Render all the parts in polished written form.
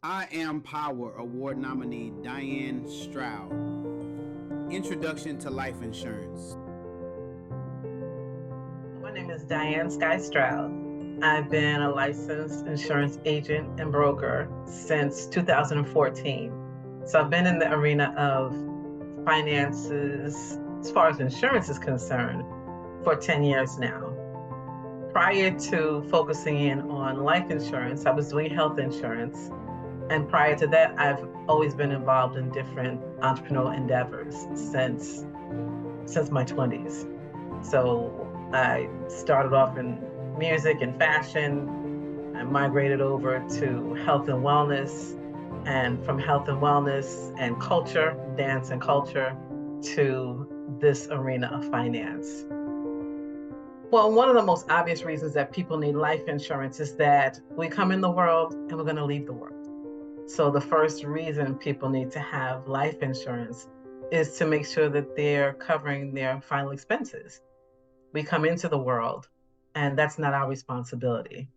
I Am Power Award nominee Diane Stroud. Introduction to Life Insurance. My name is Diane Sky Stroud. I've been a licensed insurance agent and broker since 2014. So I've been in the arena of finances, as far as insurance is concerned, for 10 years now. Prior to focusing in on life insurance, I was doing health insurance. And prior to that, I've always been involved in different entrepreneurial endeavors since my 20s. So I started off in music and fashion. I migrated over to health and wellness, and from health and wellness and culture, dance and culture, to this arena of finance. Well, one of the most obvious reasons that people need life insurance is that we come in the world and we're going to leave the world. So the first reason people need to have life insurance is to make sure that they're covering their final expenses. We come into the world, and that's not our responsibility,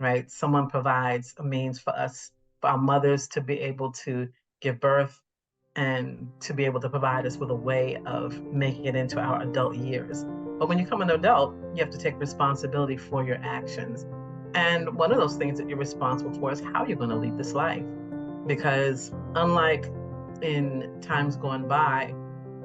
right? Someone provides a means for us, for our mothers to be able to give birth and to be able to provide us with a way of making it into our adult years. But when you become an adult, you have to take responsibility for your actions. And one of those things that you're responsible for is how you're going to lead this life. Because unlike in times gone by,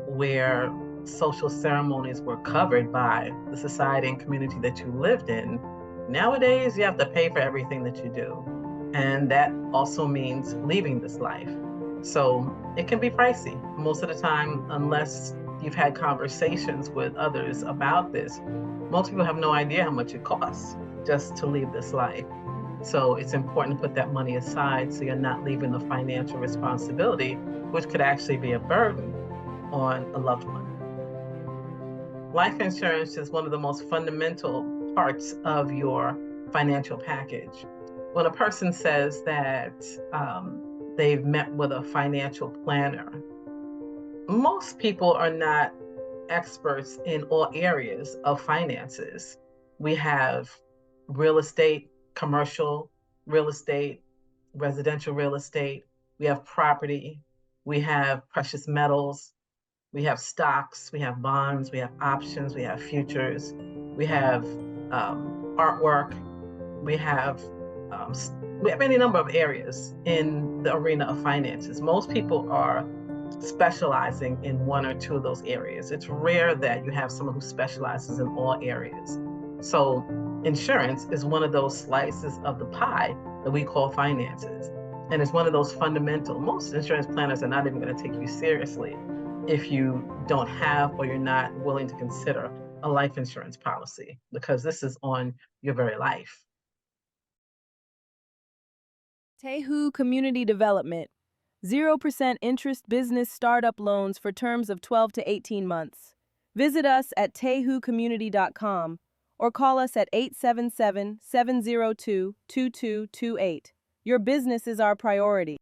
where social ceremonies were covered by the society and community that you lived in, nowadays you have to pay for everything that you do. And that also means leaving this life. So it can be pricey. Most of the time, unless you've had conversations with others about this, most people have no idea how much it costs just to leave this life. So it's important to put that money aside so you're not leaving the financial responsibility, which could actually be a burden on a loved one. Life insurance is one of the most fundamental parts of your financial package. When a person says that they've met with a financial planner, most people are not experts in all areas of finances. We have real estate, commercial real estate, residential real estate, we have property, we have precious metals, we have stocks, we have bonds, we have options, we have futures, we have artwork, we have any number of areas in the arena of finances. Most people are specializing in one or two of those areas. It's rare that you have someone who specializes in all areas. So insurance is one of those slices of the pie that we call finances. And it's one of those fundamental, most insurance planners are not even going to take you seriously if you don't have or you're not willing to consider a life insurance policy, because this is on your very life. Tehu Community Development. 0% interest business startup loans for terms of 12 to 18 months. Visit us at tehucommunity.com or call us at 877-702-2228. Your business is our priority.